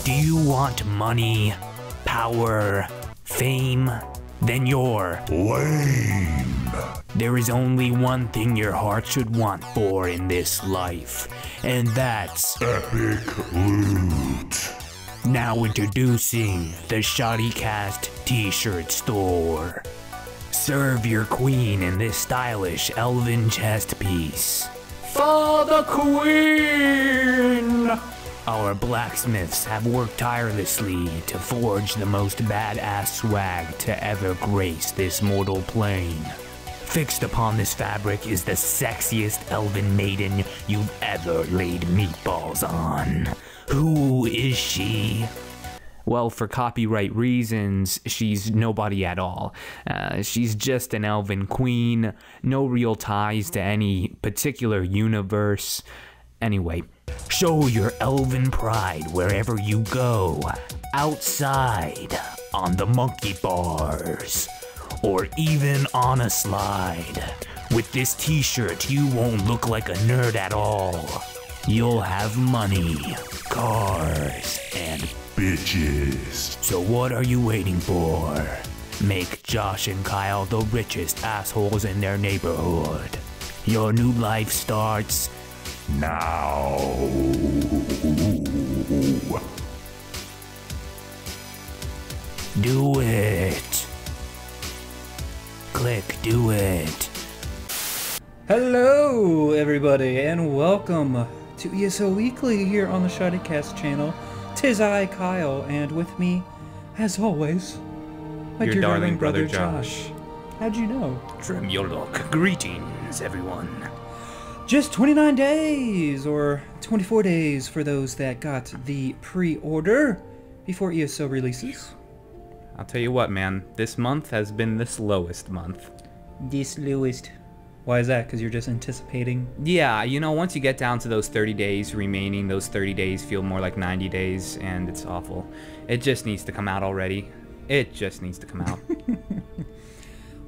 Do you want money, power, fame? Then you're lame. There is only one thing your heart should want for in this life, and that's epic loot. Now introducing the ShoddyCast t-shirt store. Serve your queen in this stylish elven chest piece. For the queen! Our blacksmiths have worked tirelessly to forge the most badass swag to ever grace this mortal plane. Fixed upon this fabric is the sexiest elven maiden you've ever laid meatballs on. Who is she? Well, for copyright reasons, she's nobody at all. She's just an elven queen, no real ties to any particular universe. Anyway, show your elven pride wherever you go. Outside, on the monkey bars, or even on a slide. With this t-shirt, you won't look like a nerd at all. You'll have money, cars, and bitches. So what are you waiting for? Make Josh and Kyle the richest assholes in their neighborhood. Your new life starts now. Do it. Click, do it. Hello, everybody, and welcome to ESO Weekly here on the ShoddyCast channel. 'Tis I, Kyle, and with me, as always, my Your dear darling brother brother Josh. How'd you know? Tremulok. Greetings, everyone. Just 29 days, or 24 days for those that got the pre-order before ESO releases. I'll tell you what, man. This month has been the slowest month. The slowest. Why is that? Because you're just anticipating? Yeah, you know, once you get down to those 30 days remaining, those 30 days feel more like 90 days, and it's awful. It just needs to come out already. It just needs to come out.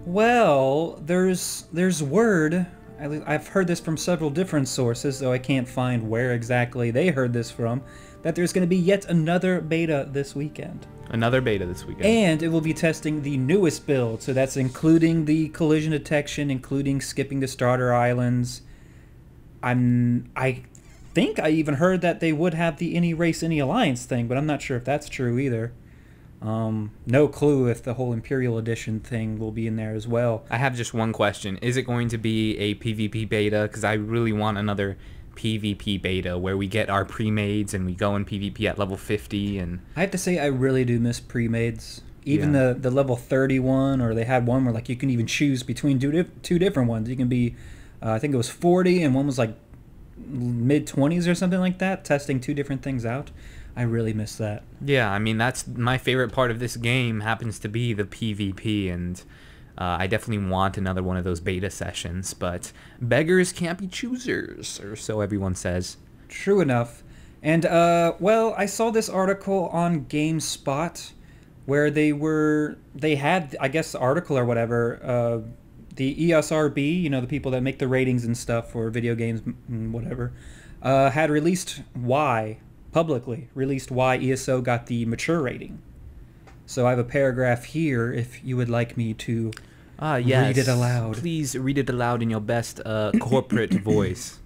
Well, there's word. I've heard this from several different sources, though I can't find where exactly they heard this from, that there's going to be yet another beta this weekend. Another beta this weekend. And it will be testing the newest build, so that's including the collision detection, including skipping the starter islands. I think I even heard that they would have the any race, any alliance thing, but I'm not sure if that's true either. No clue if the whole Imperial Edition thing will be in there as well. I have just one question. Is it going to be a PvP beta? Because I really want another PvP beta where we get our pre-mades and we go in PvP at level 50. And I have to say I really do miss pre-mades. Even the level 31, or they had one where like you can even choose between two different ones. You can be, I think it was 40, and one was like mid-20s or something like that, testing two different things out. I really miss that. Yeah, I mean, that's my favorite part of this game happens to be the PvP, and I definitely want another one of those beta sessions, but beggars can't be choosers, or so everyone says. True enough. And, well, I saw this article on GameSpot where they had, I guess, the article or whatever, the ESRB, you know, the people that make the ratings and stuff for video games and whatever, had released publicly released why ESO got the mature rating. So I have a paragraph here if you would like me to yes. read it aloud. Please read it aloud in your best corporate voice.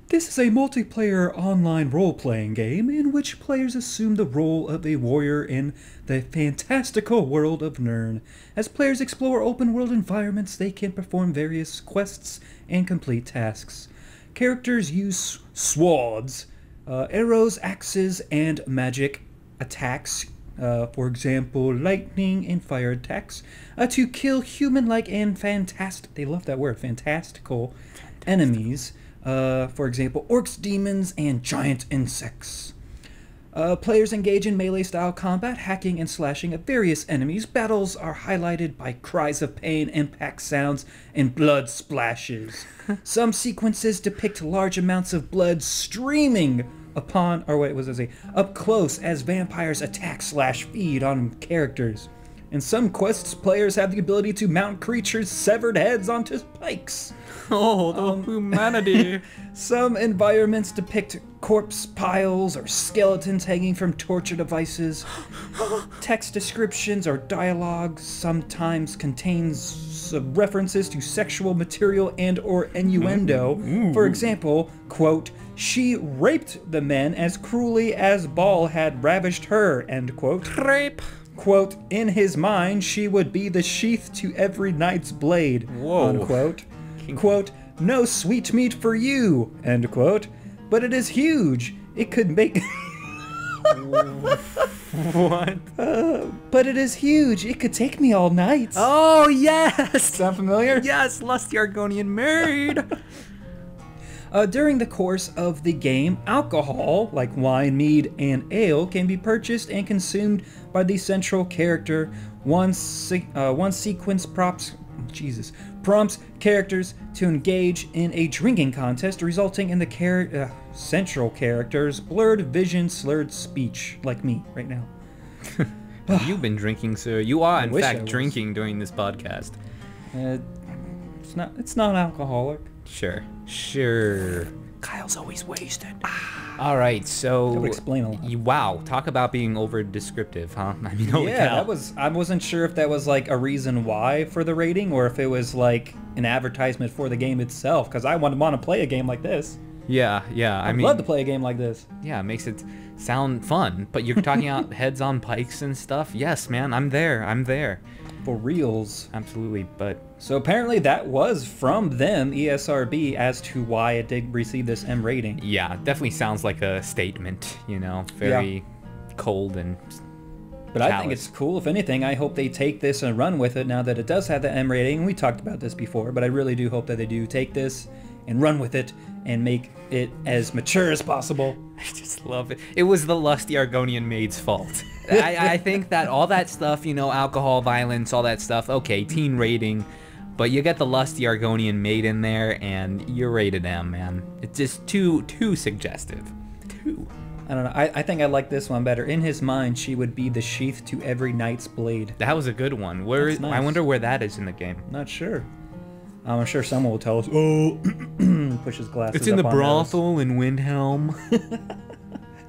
This is a multiplayer online role-playing game in which players assume the role of a warrior in the fantastical world of Nirn. As players explore open-world environments, they can perform various quests and complete tasks. Characters use swords, arrows, axes, and magic attacks, for example, lightning and fire attacks, to kill human-like and they love that word, fantastical enemies, for example, orcs, demons, and giant insects. Players engage in melee-style combat, hacking and slashing at various enemies. Battles are highlighted by cries of pain, impact sounds, and blood splashes. Some sequences depict large amounts of blood streaming up close as vampires attack/feed on characters. In some quests, players have the ability to mount creatures' severed heads onto pikes. Oh, the humanity. Some environments depict corpse piles or skeletons hanging from torture devices. Text descriptions or dialogue sometimes contains references to sexual material and or innuendo. For example, quote, "She raped the men as cruelly as Baal had ravished her," end quote. Rape. Quote, "In his mind, she would be the sheath to every knight's blade," Whoa. unquote. Quote, "No sweet meat for you," end quote. "But it is huge. It could make..." What? "But it is huge. It could take me all night." Oh, yes! Sound familiar? Yes, lusty Argonian maid! During the course of the game, alcohol, like wine, mead, and ale, can be purchased and consumed by the central character. One sequence prompts characters to engage in a drinking contest, resulting in the central character's blurred vision, slurred speech, like me right now. You've been drinking, sir. You are, in wish I fact, was. drinking during this podcast. It's not alcoholic. Sure. Kyle's always wasted. All right, so... That would explain a lot. Wow, talk about being over-descriptive, huh? I mean, holy Yeah, cow. I wasn't sure if that was like a reason why for the rating, or if it was like an advertisement for the game itself, because I want to play a game like this. Yeah, I I'd mean... love to play a game like this. Yeah, it makes it sound fun, but you're talking about heads on pikes and stuff? Yes, man, I'm there. For reals. Absolutely, but... So apparently that was from them, ESRB, as to why it did receive this M rating. Yeah, definitely sounds like a statement, very cold and But I think it's cool. If anything, I hope they take this and run with it now that it does have the M rating. We talked about this before, but I really do hope that they do take this and run with it and make it as mature as possible. I just love it. It was the lusty Argonian maid's fault. I think that all that stuff, alcohol, violence, all that stuff, okay, teen rating, but you get the lusty Argonian maid in there, and you're rated M, man. It's just too suggestive. I don't know. I think I like this one better. In his mind, she would be the sheath to every knight's blade. That was a good one. That's nice. I wonder where that is in the game. Not sure. I'm sure someone will tell us. Oh, push his glasses. It's in the up on brothel in Windhelm.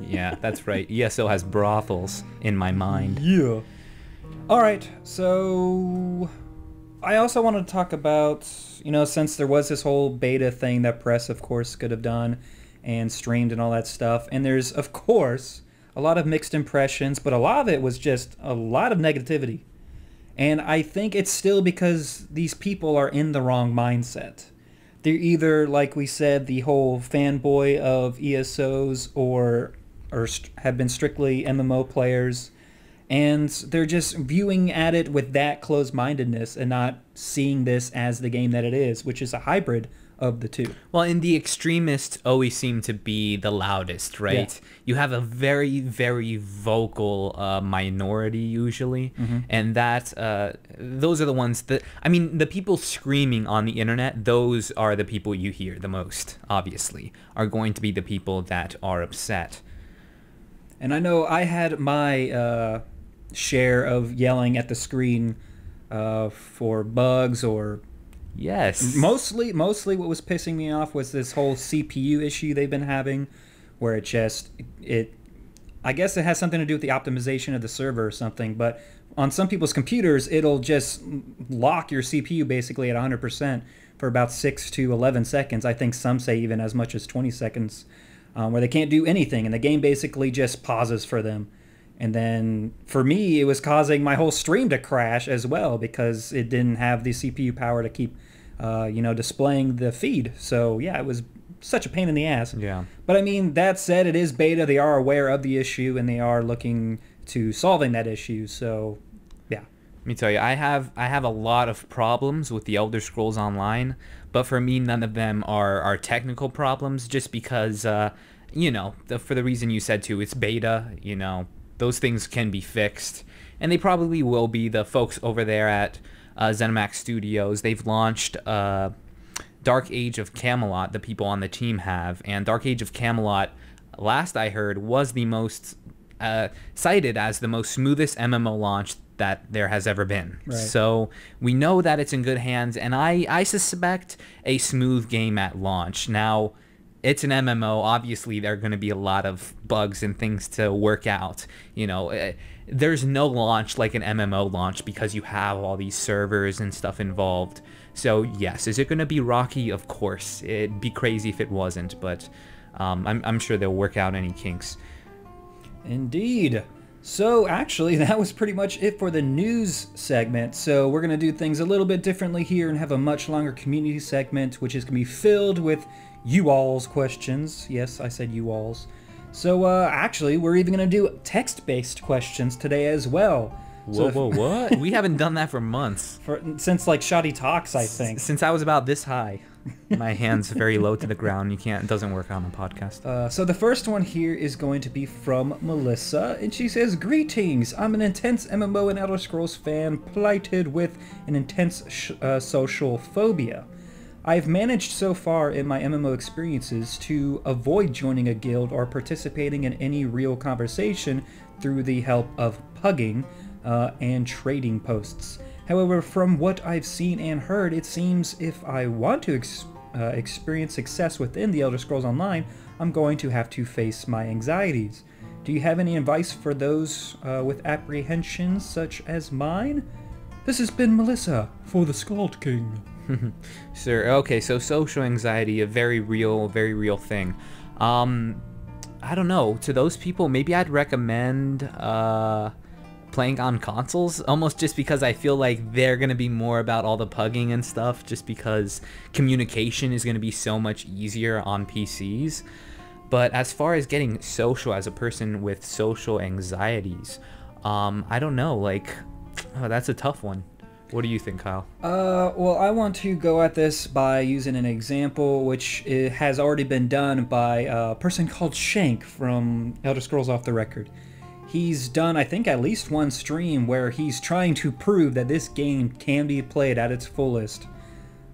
Yeah, that's right. ESO has brothels in my mind. Yeah. All right. So I also want to talk about, since there was this whole beta thing that press, of course, could have done and streamed and all that stuff. And there's, of course, a lot of mixed impressions, but a lot of it was just a lot of negativity. And I think it's still because these people are in the wrong mindset. They're either, like we said, the whole fanboy of ESOs or have been strictly MMO players, and they're just viewing at it with that closed-mindedness and not seeing this as the game that it is, which is a hybrid of the two. Well, and the extremists always seem to be the loudest, right? Yeah. You have a very, very vocal minority usually, and that those are the ones that, the people screaming on the internet, those are the people you hear the most, obviously, are going to be the people that are upset. And I know I had my share of yelling at the screen for bugs or... Yes. Mostly what was pissing me off was this whole CPU issue they've been having, where I guess it has something to do with the optimization of the server or something, but on some people's computers, it'll just lock your CPU basically at 100% for about 6 to 11 seconds. I think some say even as much as 20 seconds, where they can't do anything, and the game basically just pauses for them. And then for me, it was causing my whole stream to crash as well because it didn't have the CPU power to keep, displaying the feed. So yeah, it was such a pain in the ass. Yeah. But that said, it is beta. They are aware of the issue and they are looking to solving that issue. So yeah. Let me tell you, I have a lot of problems with the Elder Scrolls Online, but for me, none of them are technical problems. Just because, for the reason you said too, it's beta. Those things can be fixed, and they probably will be. The folks over there at ZeniMax Studios, they've launched Dark Age of Camelot, the people on the team have, and Dark Age of Camelot, last I heard, was the most cited as the most smoothest MMO launch that there has ever been. Right. So we know that it's in good hands, and I suspect a smooth game at launch. Now, it's an MMO. Obviously, there are going to be a lot of bugs and things to work out. You know, there's no launch like an MMO launch because you have all these servers and stuff involved. So yes, is it going to be rocky? Of course. It'd be crazy if it wasn't, but I'm sure they'll work out any kinks. Indeed. So actually, that was pretty much it for the news segment. So we're going to do things a little bit differently here and have a much longer community segment, which is going to be filled with you-all's questions. Yes, I said you-all's. So actually, we're even going to do text-based questions today as well. Whoa, what? We haven't done that for months. Since like Shoddy Talks, I think. Since I was about this high. My hand's very low to the ground. It doesn't work on a podcast. So the first one here is going to be from Melissa, and she says, "Greetings, I'm an intense MMO and Elder Scrolls fan plighted with an intense social phobia. I've managed so far in my MMO experiences to avoid joining a guild or participating in any real conversation through the help of pugging and trading posts. However, from what I've seen and heard, it seems if I want to experience success within the Elder Scrolls Online, I'm going to have to face my anxieties. Do you have any advice for those with apprehensions such as mine?" This has been Melissa for the Scald King. Sir, okay, so social anxiety, a very real thing. I don't know, to those people, maybe I'd recommend playing on consoles, almost just because I feel like they're going to be more about all the pugging and stuff, just because communication is going to be so much easier on PCs. But as far as getting social as a person with social anxieties, I don't know, like, that's a tough one. What do you think, Kyle? Well, I want to go at this by using an example which has already been done by a person called Shank from Elder Scrolls Off the Record. He's done, I think, at least one stream where he's trying to prove that this game can be played at its fullest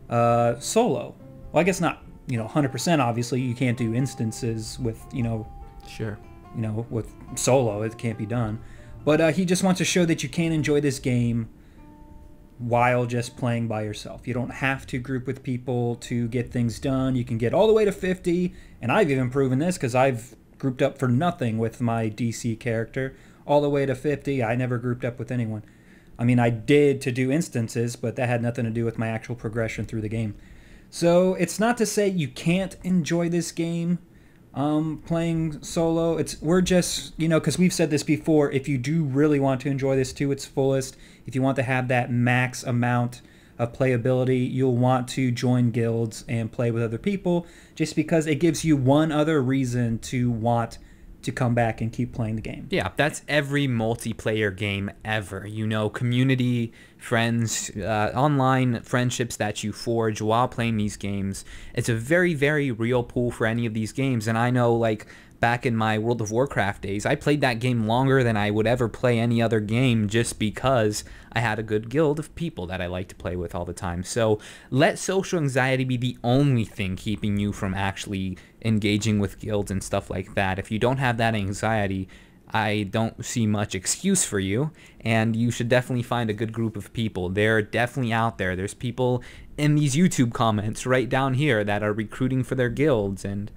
solo. Well, I guess not, 100%, obviously. You can't do instances with, Sure. With solo. It can't be done. But he just wants to show that you can enjoy this game while just playing by yourself. You don't have to group with people to get things done. You can get all the way to 50, and I've even proven this because I've grouped up for nothing with my DC character, all the way to 50. I never grouped up with anyone. I mean, I did to do instances, but that had nothing to do with my actual progression through the game. So it's not to say you can't enjoy this game playing solo. We're just, because we've said this before, if you do really want to enjoy this to its fullest, if you want to have that max amount of playability, you'll want to join guilds and play with other people, just because it gives you one other reason to want to come back and keep playing the game. Yeah, that's every multiplayer game ever. Community, friends, online friendships that you forge while playing these games. It's a very, very real pool for any of these games. And I know, like, back in my World of Warcraft days, I played that game longer than I would ever play any other game just because I had a good guild of people that I like to play with all the time. So let social anxiety be the only thing keeping you from actually engaging with guilds and stuff like that. If you don't have that anxiety, I don't see much excuse for you, and you should definitely find a good group of people. They're definitely out there. There's people in these YouTube comments right down here that are recruiting for their guilds, and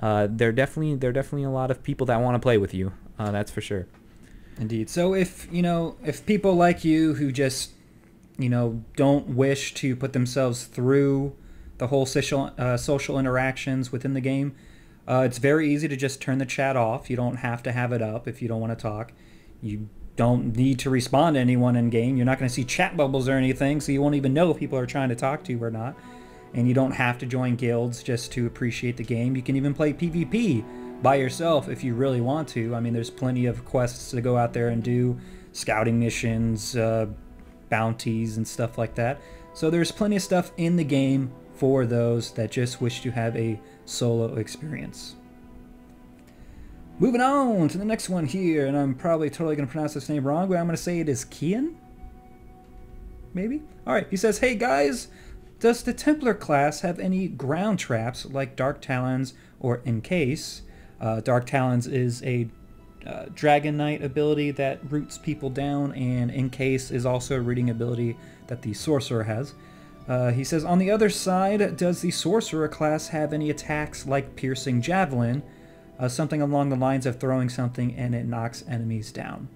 there are definitely a lot of people that want to play with you. That's for sure. Indeed. So if people like you who just don't wish to put themselves through the whole social interactions within the game, it's very easy to just turn the chat off. You don't have to have it up if you don't want to talk. You don't need to respond to anyone in game. You're not going to see chat bubbles or anything, so you won't even know if people are trying to talk to you or not. And you don't have to join guilds just to appreciate the game. You can even play PvP by yourself if you really want to. I mean, there's plenty of quests to go out there and do, scouting missions, bounties, and stuff like that. So there's plenty of stuff in the game for those that just wish to have a solo experience. Moving on to the next one here, and I'm probably totally going to pronounce this name wrong, but I'm going to say it is Kian? Maybe? Alright, he says, "Hey guys, does the Templar class have any ground traps like Dark Talons or Encase?" Dark Talons is a Dragon Knight ability that roots people down, and Encase is also a rooting ability that the Sorcerer has. He says, on the other side, does the Sorcerer class have any attacks like Piercing Javelin? Something along the lines of throwing something and it knocks enemies down.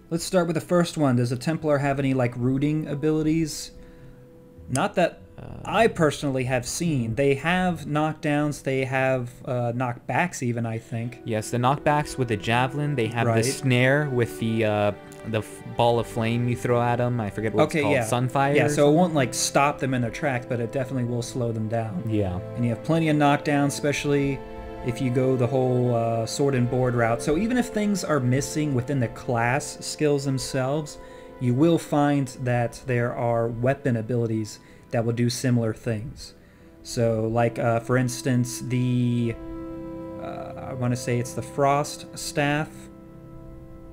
Let's start with the first one. Does a Templar have any like rooting abilities? Not that I personally have seen. They have knockdowns, they have knockbacks even, I think. Yes, the knockbacks with the javelin, they have Right. the snare with the ball of flame you throw at them. I forget what it's called, Sunfire? Yeah, or so it won't like stop them in their tracks, but it definitely will slow them down. Yeah. And you have plenty of knockdowns, especially if you go the whole sword and board route. So even if things are missing within the class skills themselves, you will find that there are weapon abilities that will do similar things. So like, for instance, the, I want to say it's the Frost Staff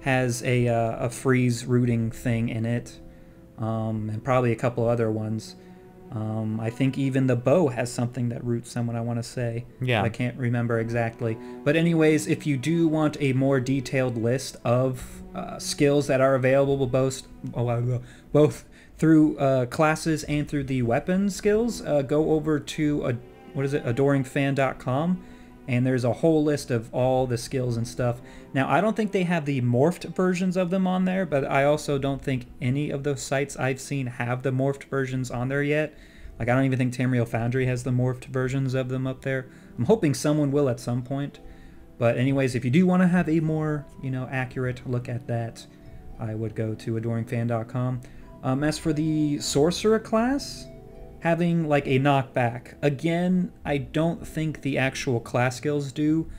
has a freeze rooting thing in it, and probably a couple other ones. I think even the bow has something that roots someone, I want to say. Yeah. I can't remember exactly. But anyways, if you do want a more detailed list of skills that are available both through classes and through the weapon skills, go over to, adoringfan.com, and there's a whole list of all the skills and stuff. Now, I don't think they have the morphed versions of them on there, but I also don't think any of those sites I've seen have the morphed versions on there yet. Like, I don't even think Tamriel Foundry has the morphed versions of them up there. I'm hoping someone will at some point. But anyways, if you do want to have a more, accurate look at that, I would go to adoringfan.com. As for the Sorcerer class, having like a knockback, again, I don't think the actual class skills do,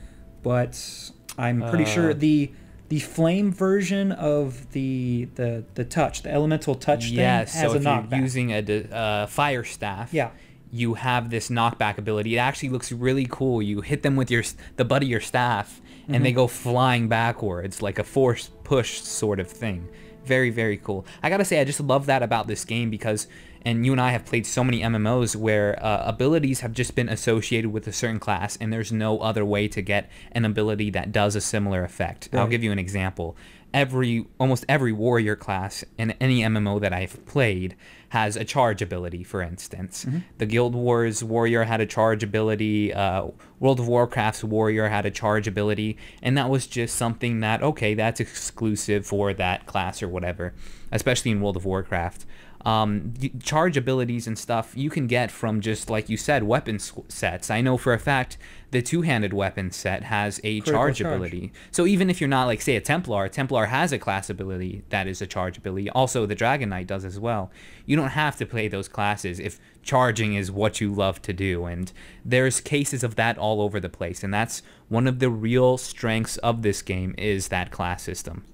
but I'm pretty sure the flame version of the touch, the elemental touch thing, has so a if knockback. you're using a fire staff, Yeah. you have this knockback ability. It actually looks really cool. You hit them with the butt of your staff, and they go flying backwards like a force push sort of thing. Very, very cool. I gotta say, I just love that about this game because, and you and I have played so many MMOs where abilities have just been associated with a certain class, and there's no other way to get an ability that does a similar effect. Right. I'll give you an example. Almost every warrior class in any MMO that I've played has a charge ability, for instance. The Guild Wars warrior had a charge ability, World of Warcraft's warrior had a charge ability, and that was just something that, okay, that's exclusive for that class or whatever, especially in World of Warcraft. Charge abilities and stuff you can get from just, like you said, weapon sets. I know for a fact the two-handed weapon set has a charge ability. So even if you're not, like, say, a Templar has a class ability that is a charge ability. Also, the Dragon Knight does as well. You don't have to play those classes if charging is what you love to do, and there's cases of that all over the place, and that's one of the real strengths of this game is that class system.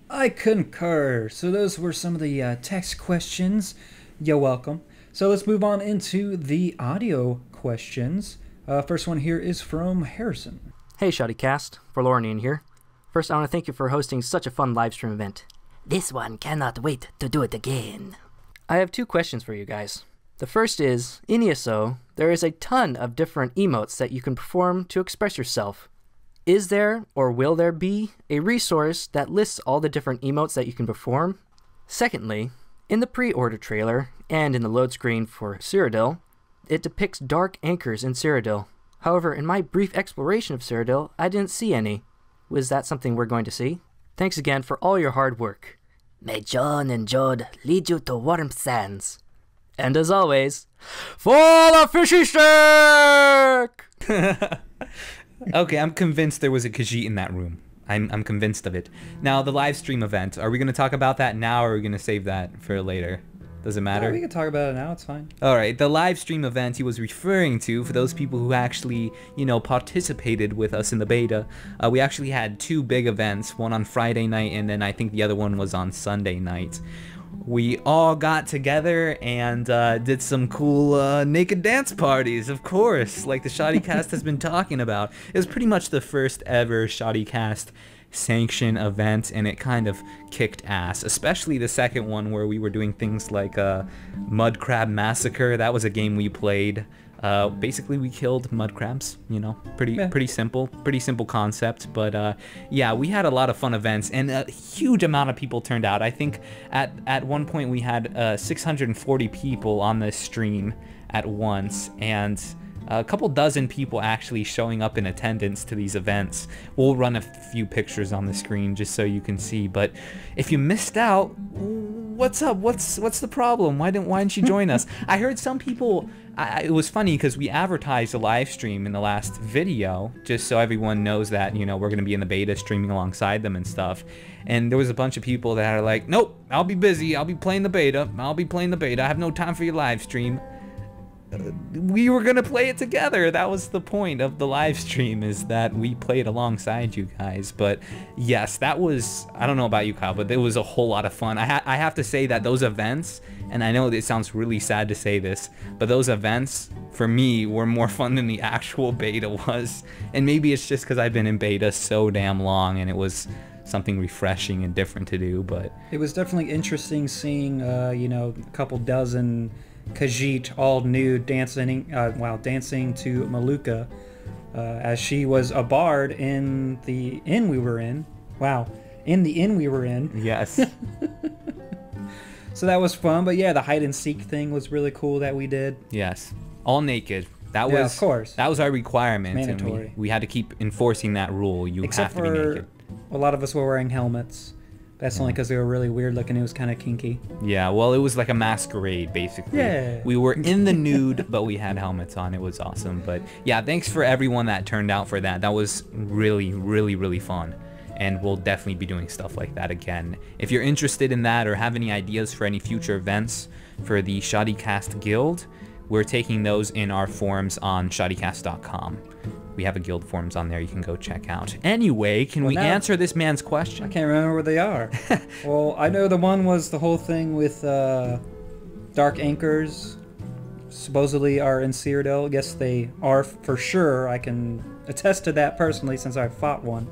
I concur. So those were some of the text questions. You're welcome. So let's move on into the audio questions. First one here is from Harrison. Hey ShoddyCast, Forlornian here. First, I want to thank you for hosting such a fun live stream event. This one cannot wait to do it again. I have two questions for you guys. The first is, in ESO, there is a ton of different emotes that you can perform to express yourself. Is there, or will there be, a resource that lists all the different emotes that you can perform? Secondly, in the pre-order trailer, and in the load screen for Cyrodiil, it depicts dark anchors in Cyrodiil. However, in my brief exploration of Cyrodiil, I didn't see any. Was that something we're going to see? Thanks again for all your hard work. May John and Jod lead you to warm sands. And as always, for the fishy stick! Okay, I'm convinced there was a Khajiit in that room. I'm convinced of it. Now, the live stream event, are we going to talk about that now, or are we going to save that for later? Does it matter? We can talk about it now, it's fine. Alright, the live stream event he was referring to, for those people who actually, participated with us in the beta, we actually had two big events, one on Friday night, and then I think the other one was on Sunday night. We all got together and did some cool naked dance parties, of course, like the ShoddyCast has been talking about. It was pretty much the first ever ShoddyCast sanction event, and it kind of kicked ass, especially the second one where we were doing things like Mud Crab Massacre. That was a game we played Basically, we killed mud crabs. You know, pretty simple concept. But yeah, we had a lot of fun events, and a huge amount of people turned out. I think at one point we had 640 people on this stream at once, and a couple dozen people actually showing up in attendance to these events. We'll run a few pictures on the screen just so you can see. But if you missed out, what's up? What's the problem? Why didn't you join us? I heard some people. It was funny because we advertised a live stream in the last video just so everyone knows that, you know, we're gonna be in the beta streaming alongside them and stuff. And there was a bunch of people that are like, nope, I'll be busy. I'll be playing the beta. I have no time for your live stream. We were gonna play it together. That was the point of the live stream, is that we played alongside you guys. But yes, that was, I don't know about you, Kyle, but it was a whole lot of fun. I have to say that those events, and I know it sounds really sad to say this, but those events for me were more fun than the actual beta was. And maybe it's just because I've been in beta so damn long and it was something refreshing and different to do. But it was definitely interesting seeing you know, a couple dozen Khajiit all nude dancing to Maluka, as she was a bard in the inn we were in. Wow, in the inn we were in. Yes. So that was fun. But yeah, the hide and seek thing was really cool that we did. Yes, all naked. That Yeah, was, of course. That was our requirement. Mandatory. And we had to keep enforcing that rule. You Except have to be for naked. a lot of us were wearing helmets. That's only because they were really weird looking. It was kind of kinky. Yeah, well, it was like a masquerade, basically. Yeah. We were in the nude, but we had helmets on. It was awesome. But yeah, thanks for everyone that turned out for that. That was really, really, really fun. And we'll definitely be doing stuff like that again. If you're interested in that or have any ideas for any future events for the ShoddyCast Guild, we're taking those in our forums on ShoddyCast.com. We have a guild forums on there you can go check out. Anyway, can we answer this man's question? I can't remember where they are. Well, I know the one was the whole thing with Dark Anchors supposedly are in Cyrodiil. I guess they are for sure. I can attest to that personally since I fought one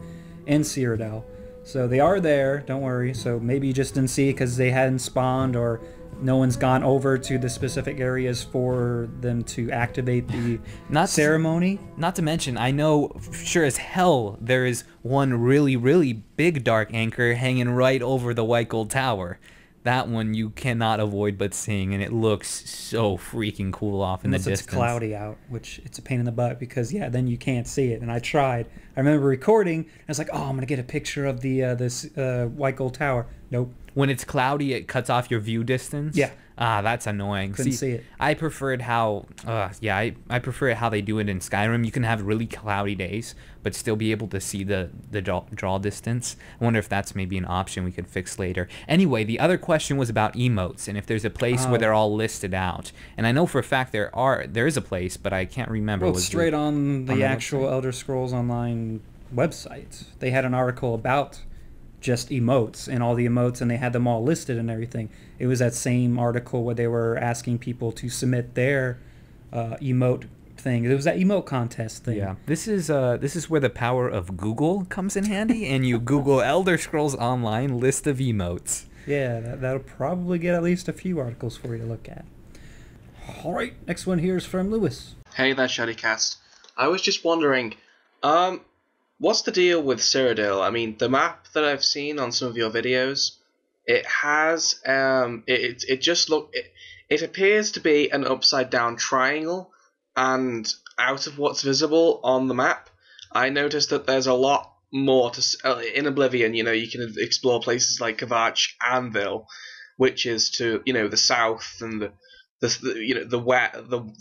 in Cyrodiil. So they are there, don't worry. So maybe you just didn't see it because they hadn't spawned, or no one's gone over to the specific areas for them to activate the ceremony. Not to mention, I know sure as hell there is one really, really big dark anchor hanging right over the White Gold Tower. That one you cannot avoid but seeing, and it looks so freaking cool off in the distance. It's cloudy out, which it's a pain in the butt because, yeah, then you can't see it. And I tried. I remember recording, and I was like, oh, I'm going to get a picture of the this White Gold Tower. Nope. When it's cloudy, it cuts off your view distance. Yeah. Ah, that's annoying. Couldn't see it. I preferred how, I prefer it how they do it in Skyrim. You can have really cloudy days, but still be able to see the draw distance. I wonder if that's maybe an option we could fix later. Anyway, the other question was about emotes and if there's a place where they're all listed out. And I know for a fact there is a place, but I can't remember. Well, straight on the actual Elder Scrolls Online website, they had an article about just emotes and all the emotes, and they had them all listed and everything. It was that same article where they were asking people to submit their emote thing. It was that emote contest thing. Yeah, this is where the power of Google comes in handy, and you Google Elder Scrolls Online list of emotes. Yeah, that'll probably get at least a few articles for you to look at. All right, next one here is from Lewis. Hey there, ShoddyCast. I was just wondering, what's the deal with Cyrodiil? I mean, the map that I've seen on some of your videos, it has, it appears to be an upside down triangle, and out of what's visible on the map, I noticed that there's a lot more to, in Oblivion, you know, you can explore places like Kavach Anvil, which is to, you know, the south and the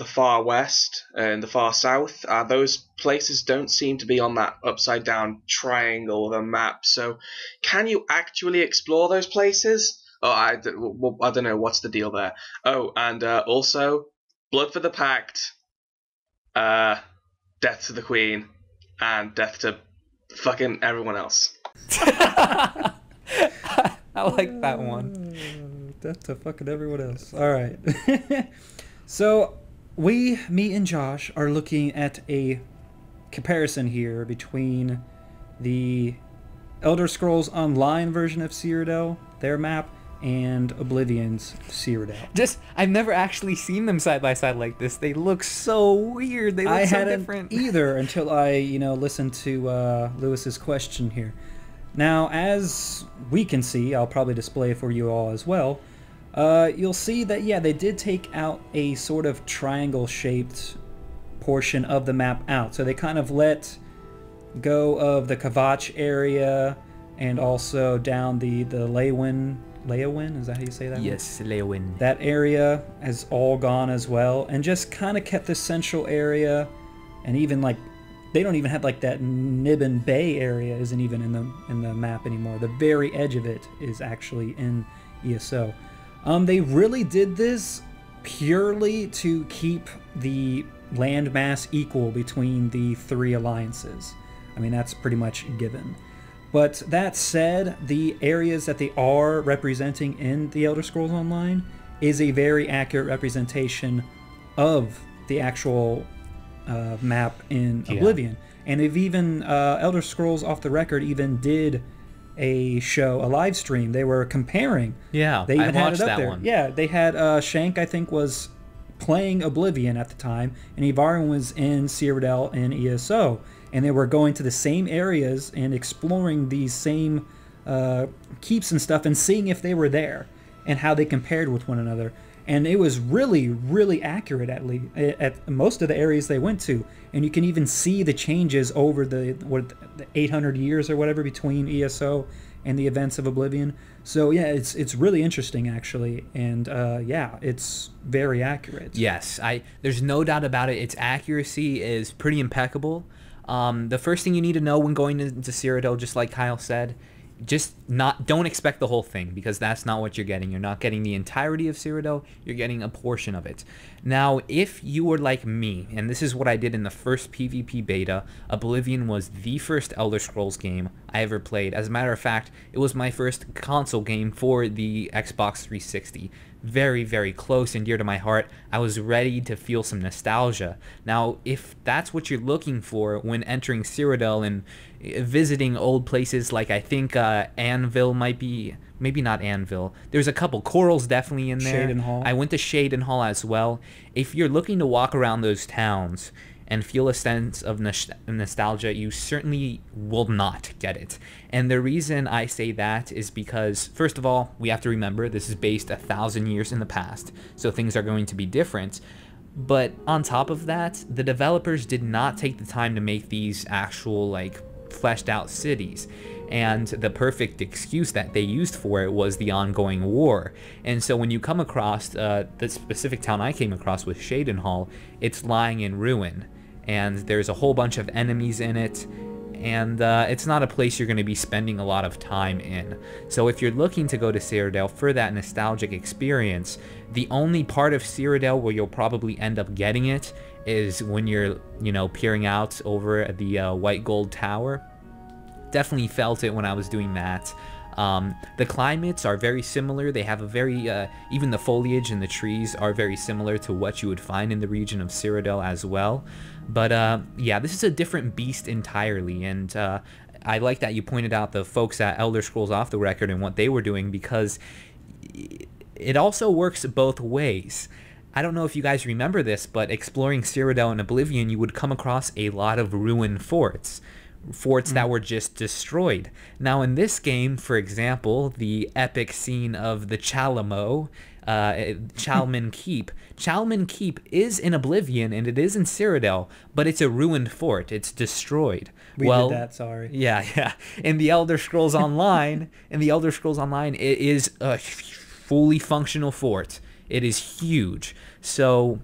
far west and the far south. Those places don't seem to be on that upside down triangle of a map. So, can you actually explore those places? Oh, I don't know what's the deal there. Oh, and also, Blood for the Pact, death to the Queen, and death to fucking everyone else. I like that one. Death to fucking everyone else. All right. So, me and Josh are looking at a comparison here between the Elder Scrolls Online version of Cyrodiil, their map, and Oblivion's Cyrodiil. I've never actually seen them side by side like this. They look so weird. They look so different. Either until I, listened to Lewis's question here. Now, as we can see, I'll probably display it for you all as well. You'll see that, they did take out a sort of triangle-shaped portion of the map out. So they kind of let go of the Kvatch area and also down the Leeuwin, is that how you say that? Yes, Leeuwin. That area has all gone as well, and just kind of kept the central area, and even they don't even have that Nibbin Bay area isn't even in the map anymore. The very edge of it is actually in ESO. They really did this purely to keep the landmass equal between the three alliances. I mean, that's pretty much given. But that said, the areas that they are representing in the Elder Scrolls Online is a very accurate representation of the actual map in Oblivion. And they've even, Elder Scrolls Off the Record even did a live stream. They were comparing. Yeah, they even I had watched it up that there. one. Yeah, they had Shank, I think, was playing Oblivion at the time, and Yvarin was in Cyrodiil and ESO. And they were going to the same areas and exploring these same keeps and stuff and seeing if they were there and how they compared with one another. And it was really, really accurate at most of the areas they went to. And you can even see the changes over the 800 years or whatever between ESO and the events of Oblivion. So yeah, it's really interesting actually, and it's very accurate. Yes, there's no doubt about it. Its accuracy is pretty impeccable. The first thing you need to know when going into Cyrodiil, just like Kyle said, don't expect the whole thing, because that's not what you're getting. You're not getting the entirety of Cyrodiil, you're getting a portion of it. Now, if you were like me, and this is what I did in the first PvP beta, Oblivion was the first Elder Scrolls game I ever played. As a matter of fact, it was my first console game for the Xbox 360. Very, very close and dear to my heart. I was ready to feel some nostalgia. Now, if that's what you're looking for when entering Cyrodiil and visiting old places, like I think Anvil might be, maybe not Anvil. There's a couple. Coral's definitely in there. Shadenhall. I went to Shadenhall as well. If you're looking to walk around those towns and feel a sense of nostalgia, you certainly will not get it. And the reason I say that is because, first of all, we have to remember this is based 1,000 years in the past, so things are going to be different. But on top of that, the developers did not take the time to make these actual, fleshed out cities. And the perfect excuse that they used for it was the ongoing war. And so when you come across the specific town I came across with Shadenhall, it's lying in ruin. And there's a whole bunch of enemies in it, and it's not a place you're going to be spending a lot of time in. So if you're looking to go to Cyrodiil for that nostalgic experience, the only part of Cyrodiil where you'll probably end up getting it is when you're, peering out over the White Gold Tower. Definitely felt it when I was doing that. The climates are very similar. They have a very, even the foliage and the trees are very similar to what you would find in the region of Cyrodiil as well. But this is a different beast entirely, and I like that you pointed out the folks at Elder Scrolls Off the Record and what they were doing, because it also works both ways. I don't know if you guys remember this, but exploring Cyrodiil and Oblivion, you would come across a lot of ruined forts that were just destroyed. Now in this game, for example, the epic scene of the Chalamo, Chalman Keep. Chalman Keep is in Oblivion and it is in Cyrodiil, but it's a ruined fort. It's destroyed. We did that, sorry. Yeah. In the Elder Scrolls Online, it is a fully functional fort. It is huge. So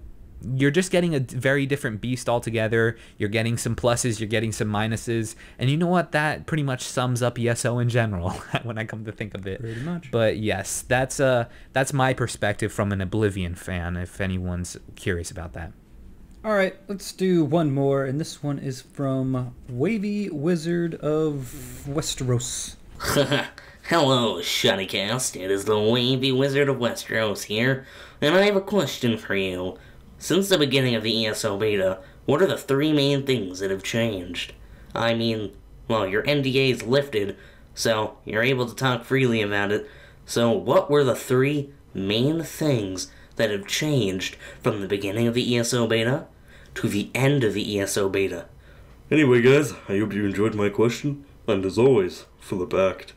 you're just getting a very different beast altogether. You're getting some pluses, you're getting some minuses, and you know what? That pretty much sums up ESO in general when I come to think of it. Pretty much. But yes, that's my perspective from an Oblivion fan, if anyone's curious about that. All right, let's do one more, and this one is from Wavy Wizard of Westeros. Hello, ShoddyCast. It is the Wavy Wizard of Westeros here, and I have a question for you. Since the beginning of the ESO beta, what are the 3 main things that have changed? I mean, well, your NDA is lifted, so you're able to talk freely about it, So what were the 3 main things that have changed from the beginning of the ESO beta to the end of the ESO beta? Anyway, guys, I hope you enjoyed my question, and as always, full of backed.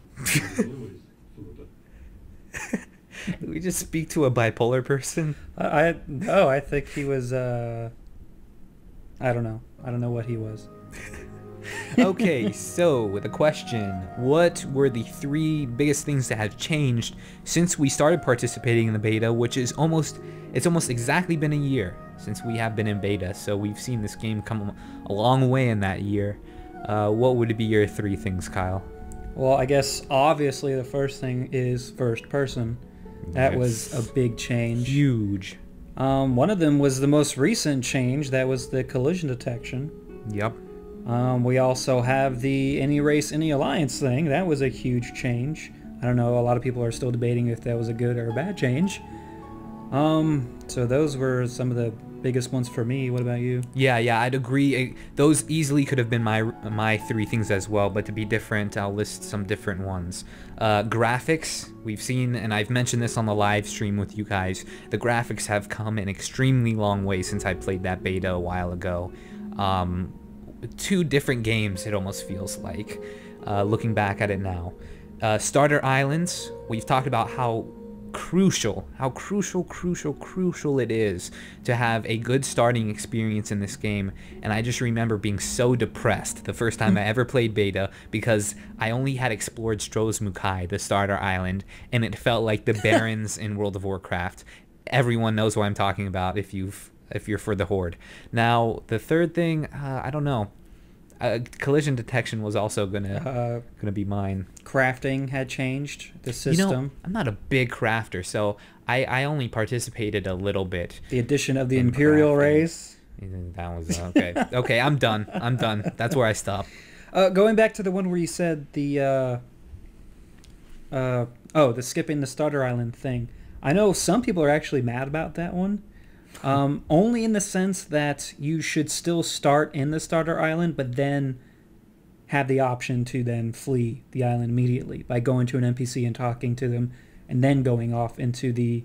Did we just speak to a bipolar person? I think he was, I don't know. I don't know what he was. Okay, so the question, what were the 3 biggest things that have changed since we started participating in the beta, which is almost exactly been a year since we have been in beta, so we've seen this game come a long way in that year. What would be your 3 things, Kyle? Well, I guess obviously the first thing is first person. That was a big change. Huge. One of them was the most recent change. That was the collision detection. Yep. We also have the any race, any alliance thing. That was a huge change. I don't know, a lot of people are still debating if that was a good or a bad change. So those were some of the biggest ones for me. What about you? Yeah, I'd agree. Those easily could have been my 3 things as well, but to be different, I'll list some different ones. Graphics, we've seen, and I've mentioned this on the live stream with you guys, the graphics have come an extremely long way since I played that beta a while ago. 2 different games, it almost feels like, looking back at it now. Starter Islands, we've talked about how crucial it is to have a good starting experience in this game, and I just remember being so depressed the first time I ever played beta because I only had explored Stros Mukai, the starter island, and it felt like the Barrens in World of Warcraft. Everyone knows what I'm talking about if you're for the Horde. Now the third thing, I don't know. Collision detection was also gonna be mine. Crafting had changed the system. You know, I'm not a big crafter, so I only participated a little bit. The addition of the Imperial race. That was okay. Okay, I'm done. That's where I stop. Going back to the one where you said the the skipping the starter island thing. I know some people are actually mad about that one. Only in the sense that you should still start in the starter island, but then have the option to then flee the island immediately by going to an NPC and talking to them, and then going off into the,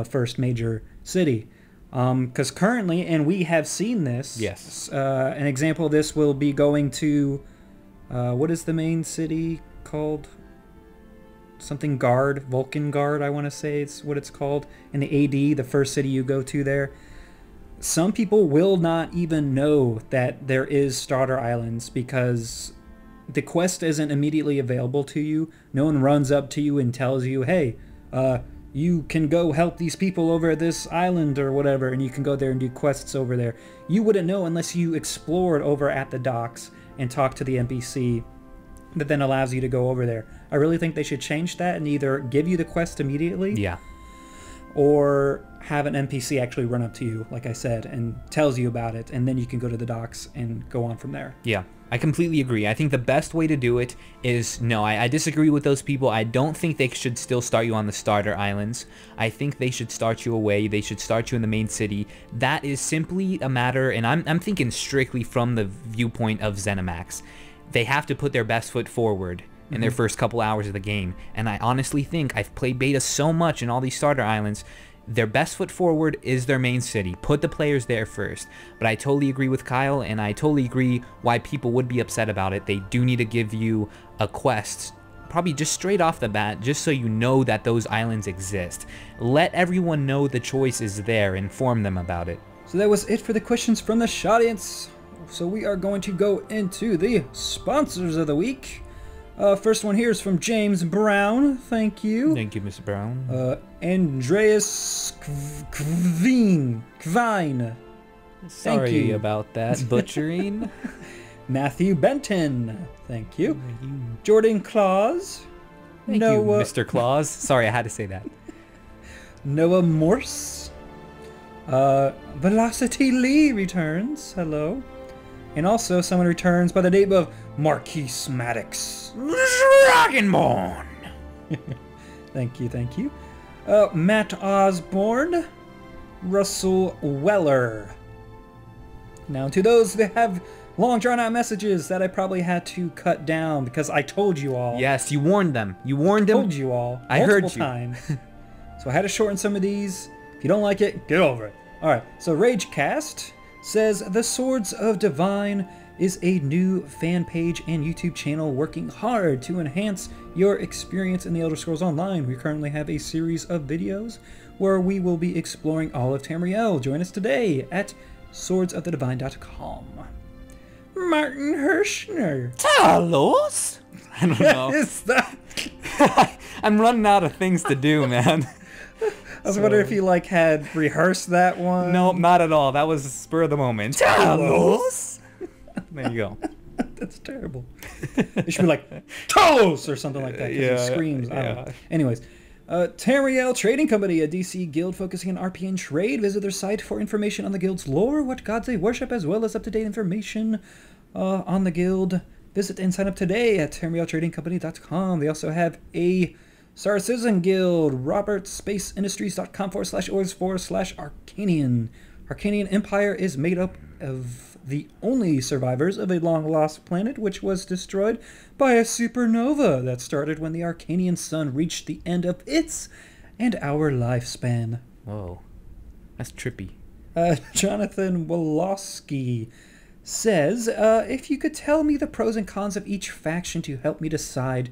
first major city. Because currently, and we have seen this. Yes. An example of this will be going to, what is the main city called? Something Guard, Vulcan Guard, I want to say it's what it's called, in the AD, the first city you go to there. Some people will not even know that there is starter islands because the quest isn't immediately available to you. No one runs up to you and tells you, hey, you can go help these people over at this island or whatever, and you can go there and do quests over there. You wouldn't know unless you explored over at the docks and talked to the NPC that then allows you to go over there. I really think they should change that and either give you the quest immediately, yeah, or have an NPC actually run up to you, like I said, and tells you about it, and then you can go to the docks and go on from there. Yeah, I completely agree. I think the best way to do it is, no, I disagree with those people. I don't think they should still start you on the starter islands. I think they should start you away. They should start you in the main city. That is simply a matter, and I'm thinking strictly from the viewpoint of ZeniMax. They have to put their best foot forward in their first couple hours of the game. And I honestly think, I've played beta so much in all these starter islands, their best foot forward is their main city. Put the players there first. But I totally agree with Kyle, and I totally agree why people would be upset about it. They do need to give you a quest, probably just straight off the bat, just so you know that those islands exist. Let everyone know the choice is there. Inform them about it. So that was it for the questions from the Shodians. So we are going to go into the sponsors of the week. First one here is from James Brown. Thank you. Thank you, Mr. Brown. Andreas Kvine. Sorry about that butchering. Matthew Benton. Thank you. Jordan Claus. Thank you, Mr. Claus. Sorry, I had to say that. Noah Morse. Velocity Lee returns. Hello. And also, someone returns by the name of Marquise Maddox. Dragonborn! Thank you. Matt Osborne. Russell Weller. Now, to those that have long drawn-out messages that I probably had to cut down because I told you all. Yes, you warned them. You warned them. Told you all. I heard you. Times. So I had to shorten some of these. If you don't like it, get over it. All right. So RageCast says the Swords of Divine is a new fan page and YouTube channel working hard to enhance your experience in the Elder Scrolls Online. We currently have a series of videos where we will be exploring all of Tamriel. Join us today at swordsofthedivine.com. Martin Hirschner. Talos? I don't know. Is that? I'm running out of things to do, man. I was wondering if you like had rehearsed that one. No, not at all. That was a spur of the moment. Talos? There you go. That's terrible. It should be like Talos or something like that. Yeah, It screams. I don't yeah. know. Anyways, Tamriel Trading Company, a DC guild focusing on RP and trade. Visit their site for information on the guild's lore, what gods they worship, as well as up-to-date information on the guild. Visit and sign up today at TamrielTradingCompany.com. They also have a Star Citizen Guild, robertspaceindustriescom/orders/Arcanian. Arcanian Empire is made up of the only survivors of a long-lost planet which was destroyed by a supernova that started when the Arcanian sun reached the end of its and our lifespan. Whoa. That's trippy. Jonathan Wolosky says, if you could tell me the pros and cons of each faction to help me decide.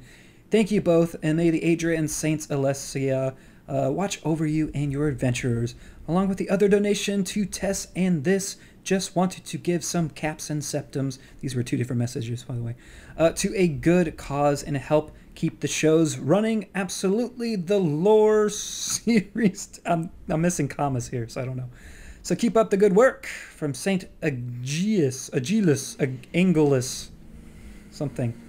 Thank you both, and may the Adria and Saints Alessia watch over you and your adventurers. Along with the other donation to Tess and this, just wanted to give some caps and septums, these were two different messages, by the way, to a good cause and help keep the shows running. Absolutely, the lore series. I'm missing commas here, so I don't know. So keep up the good work from Saint Aegeus, Angelus, something.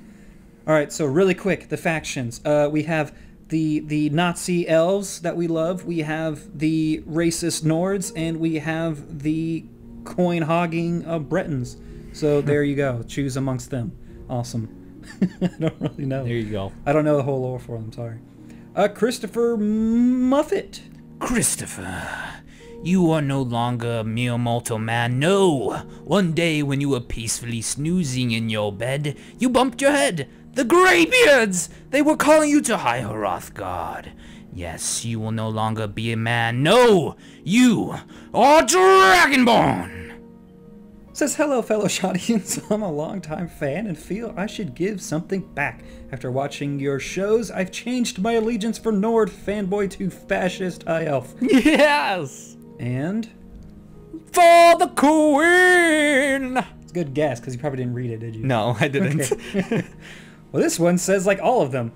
All right, so really quick, the factions. We have the Nazi elves that we love. We have the racist Nords, and we have the coin-hogging Bretons. So there you go. Choose amongst them. Awesome. I don't really know. There you go. I don't know the whole lore for them, sorry. Christopher Muffet. Christopher, you are no longer a mere mortal man. No! One day when you were peacefully snoozing in your bed, you bumped your head. The Greybeards! They were calling you to High Hrothgar. Yes, you will no longer be a man. No! You are Dragonborn! Says, hello, fellow Shottians. I'm a longtime fan and feel I should give something back. After watching your shows, I've changed my allegiance from Nord fanboy to fascist high elf. Yes! And? For the Queen! It's a good guess, because you probably didn't read it, did you? No, I didn't. Okay. Well, this one says, like all of them,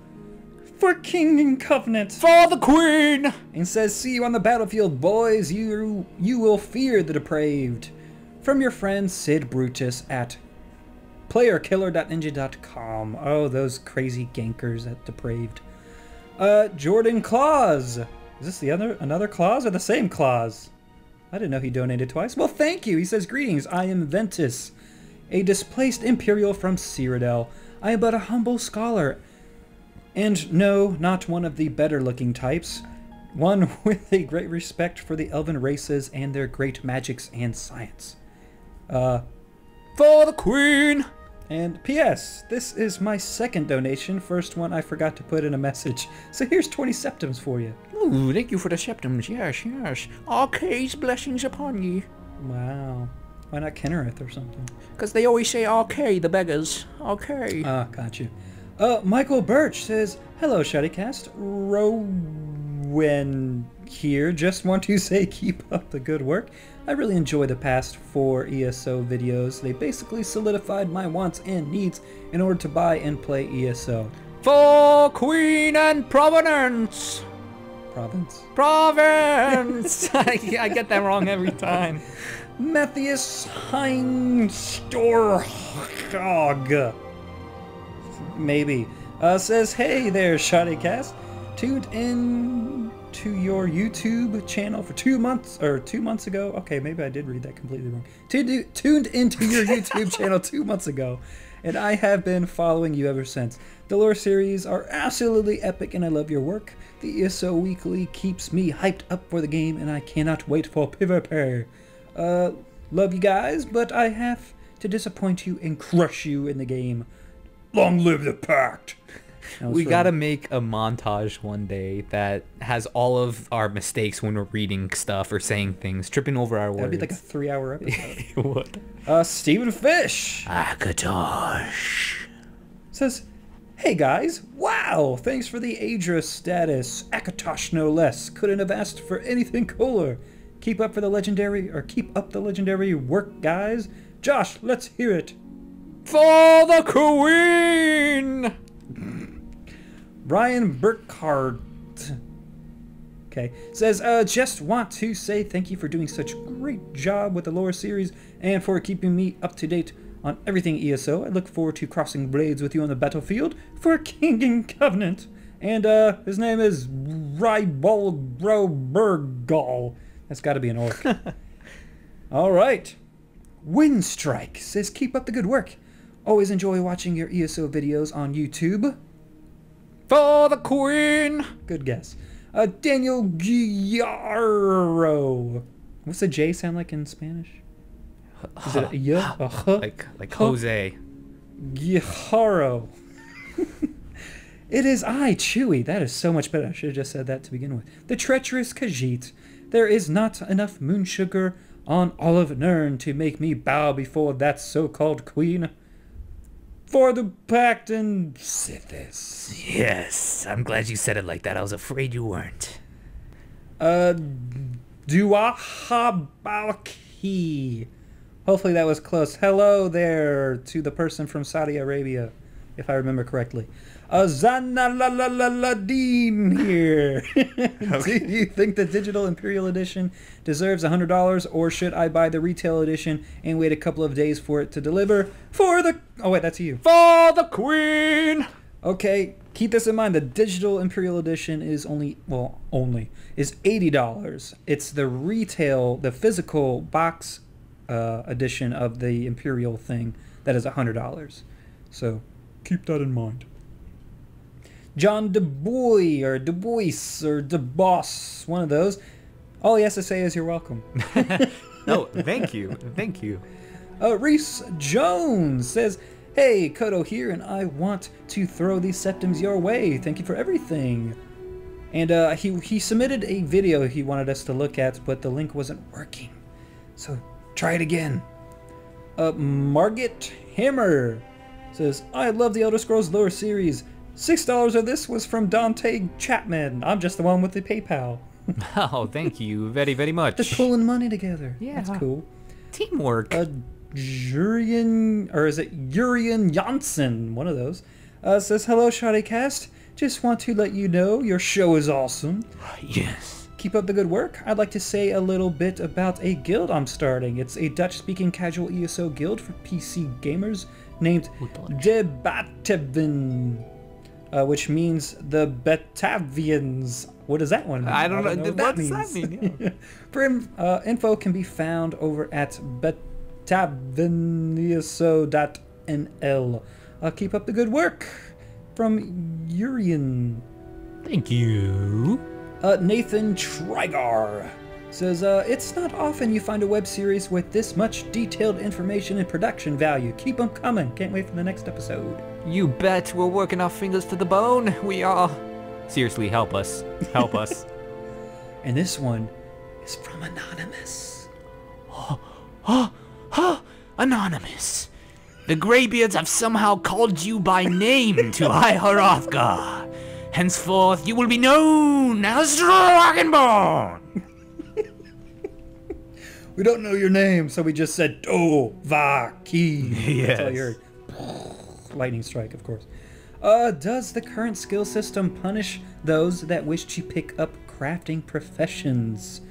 for King and Covenant. For the Queen! And says, see you on the battlefield, boys. You will fear the depraved. From your friend Sid Brutus at playerkiller.ninja.com. Oh, those crazy gankers at depraved. Jordan Claus. Is this another Claus or the same Claus? I didn't know he donated twice. Well, thank you. He says, greetings. I am Ventus, a displaced Imperial from Cyrodiil. I am but a humble scholar. And no, not one of the better-looking types. One with a great respect for the elven races and their great magics and science. For the Queen! And P.S. This is my second donation. First one I forgot to put in a message. So here's 20 septums for you. Ooh, thank you for the septums. Yes, yes. Arcade's blessings upon ye. Wow. Why not Kennereth or something? Because they always say arcade, the beggars. Okay. Ah, got you. Michael Birch says, hello, ShoddyCast. Rowan here. Just want to say keep up the good work. I really enjoy the past 4 ESO videos. They basically solidified my wants and needs in order to buy and play ESO. For Queen and Provenance! Province? Province! I get that wrong every time. Matthias Heinstorhog. Maybe. Says, hey there, ShoddyCast. Tuned in to your YouTube channel for 2 months, or 2 months ago. Okay, maybe I did read that completely wrong. Tuned into your YouTube channel 2 months ago, and I have been following you ever since. The lore series are absolutely epic, and I love your work. The ESO Weekly keeps me hyped up for the game, and I cannot wait for PvP. Love you guys, but I have to disappoint you and crush you in the game. Long live the pact! We gotta make a montage one day that has all of our mistakes when we're reading stuff or saying things, tripping over our words. That'd be like a 3-hour episode. What? Stephen Fish Akatosh says, "Hey guys, wow, thanks for the Aedra status. Akatosh no less. Couldn't have asked for anything cooler. Keep up the legendary work, guys. Josh, let's hear it." For the Queen! Ryan Burkhardt says, just want to say thank you for doing such a great job with the lore series and for keeping me up to date on everything ESO. I look forward to crossing blades with you on the battlefield for King and Covenant. And his name is Rybolgrobergal. That's got to be an orc. All right. Windstrike says, keep up the good work. Always enjoy watching your ESO videos on YouTube. For the Queen! Good guess. Daniel Guiaro. What's the J sound like in Spanish? Is it a y? A h? Like Jose. Guiaro. It is I, Chewy. That is so much better. I should have just said that to begin with. The treacherous Khajiit. There is not enough moon sugar on Olive Nern to make me bow before that so-called queen. For the Pact and Sithis. Yes, I'm glad you said it like that. I was afraid you weren't. Duahabalki. Hopefully that was close. Hello there to the person from Saudi Arabia, if I remember correctly. Zanalaladin here. Okay. Do you think the Digital Imperial Edition deserves $100, or should I buy the Retail Edition and wait a couple of days for it to deliver? For the... Oh, wait, that's you. For the Queen! Okay, keep this in mind. The Digital Imperial Edition is is $80. It's the retail, the physical box edition of the Imperial thing that is $100. So keep that in mind. John DeBoy, or DeBois, or DeBoss, one of those. All he has to say is you're welcome. No, thank you. Thank you. Reese Jones says, hey, Kodo here, and I want to throw these septims your way. Thank you for everything. And he submitted a video he wanted us to look at, but the link wasn't working. So try it again. Margit Hammer says, I love the Elder Scrolls lore series. $6 of this was from Dante Chapman. I'm just the one with the PayPal. Oh, thank you very, very much. Just pulling money together. Yeah. That's cool. Teamwork. Jurian Janssen, one of those, says, hello, ShoddyCast. Just want to let you know your show is awesome. Yes. Keep up the good work. I'd like to say a little bit about a guild I'm starting. It's a Dutch-speaking casual ESO guild for PC gamers named De Batavian. Which means the Batavians. What does that one mean? I don't know what that mean. Yeah. For info can be found over at bataviaso.nl. Keep up the good work. From Urian. Thank you. Nathan Trigar says, it's not often you find a web series with this much detailed information and production value. Keep them coming. Can't wait for the next episode. You bet. We're working our fingers to the bone. We are. Seriously, help us. Help us. And this one is from Anonymous. Anonymous. The Greybeards have somehow called you by name to High Hrothgar. Henceforth, you will be known as Dragonborn. We don't know your name, so we just said Dovahkiin. Yes. That's all you heard. Lightning strike, of course. Does the current skill system punish those that wish to pick up crafting professions?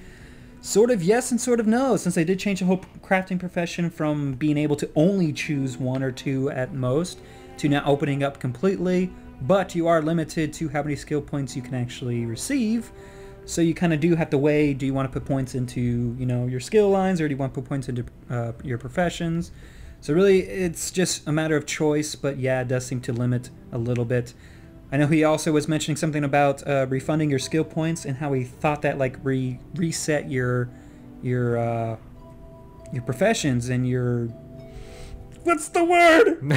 Sort of yes and sort of no, since they did change the whole crafting profession from being able to only choose one or two at most to now opening up completely, but you are limited to how many skill points you can actually receive. So you kind of do have to weigh, do you want to put points into, your skill lines, or do you want to put points into your professions? So really, it's just a matter of choice, but yeah, it does seem to limit a little bit. I know he also was mentioning something about refunding your skill points and how he thought that reset your professions and your What's the word?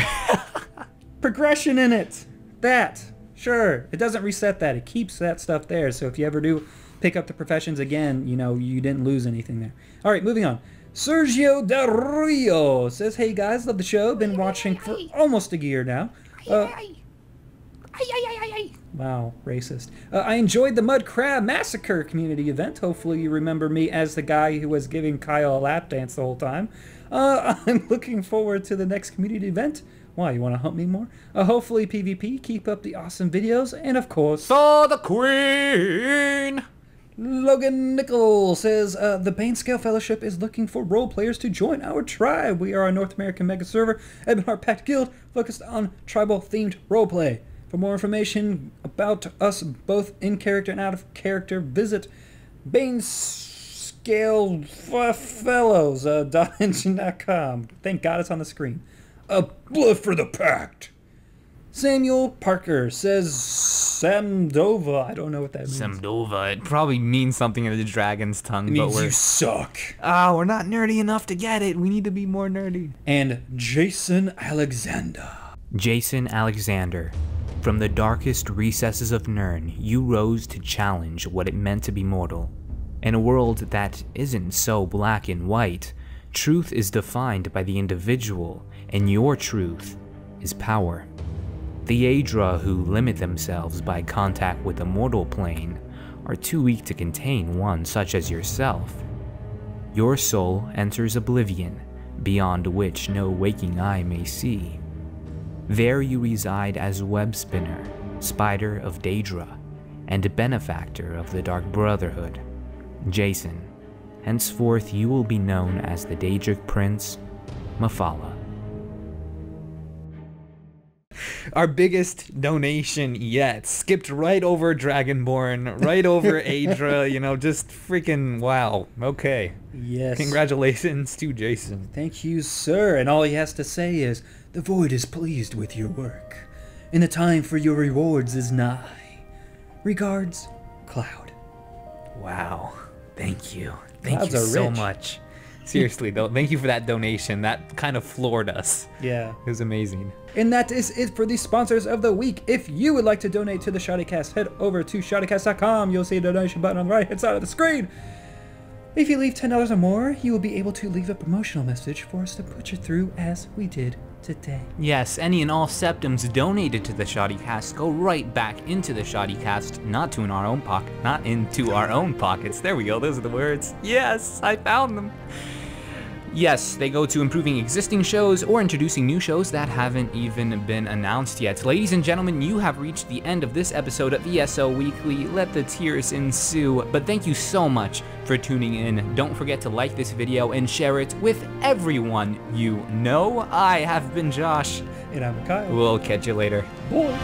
Progression in it. That. Sure. It doesn't reset that. It keeps that stuff there. So if you ever do pick up the professions again, you know, you didn't lose anything there. All right, moving on. Sergio Del Rio says, hey guys, love the show. Been watching for almost a year now. Wow, racist. I enjoyed the Mud Crab Massacre community event. Hopefully you remember me as the guy who was giving Kyle a lap dance the whole time. I'm looking forward to the next community event. Why, you want to hump me more? Hopefully PvP, keep up the awesome videos, and of course... For the Queen! Logan Nickel says, the Bainescale Fellowship is looking for role players to join our tribe. We are a North American mega server, Ebonheart Pact Guild, focused on tribal-themed roleplay. For more information about us, both in character and out of character, visit BainescaleFellows.engine.com. Thank God it's on the screen. Blood for the Pact. Samuel Parker says Samdova. I don't know what that means. Samdova. It probably means something in the dragon's tongue. It means you suck. Oh, we're not nerdy enough to get it. We need to be more nerdy. And Jason Alexander. Jason Alexander. From the darkest recesses of Nirn, you rose to challenge what it meant to be mortal. In a world that isn't so black and white, truth is defined by the individual, and your truth is power. The Aedra who limit themselves by contact with the mortal plane are too weak to contain one such as yourself. Your soul enters oblivion, beyond which no waking eye may see. There you reside as web spinner, spider of Daedra, and benefactor of the Dark Brotherhood. Jason, henceforth you will be known as the Daedric Prince, Mafala. Our biggest donation yet. Skipped right over Dragonborn, right over Aedra, you know, just freaking wow. Okay. Yes. Congratulations to Jason. Thank you, sir. And all he has to say is, the Void is pleased with your work, and the time for your rewards is nigh. Regards, Cloud. Wow. Thank you. Thank Clouds you are so rich. much. Seriously, though, thank you for that donation. That kind of floored us. Yeah. It was amazing. And that is it for the sponsors of the week. If you would like to donate to the ShoddyCast, head over to ShoddyCast.com. You'll see a donation button on the right-hand side of the screen. If you leave $10 or more, you will be able to leave a promotional message for us to put you through as we did today. Yes, any and all septums donated to the ShoddyCast go right back into the ShoddyCast, not into our own pockets. There we go, those are the words. Yes, I found them. Yes, they go to improving existing shows or introducing new shows that haven't even been announced yet. Ladies and gentlemen, you have reached the end of this episode of ESO Weekly. Let the tears ensue. But thank you so much for tuning in. Don't forget to like this video and share it with everyone you know. I have been Josh. And I'm Kyle. We'll catch you later. Boy.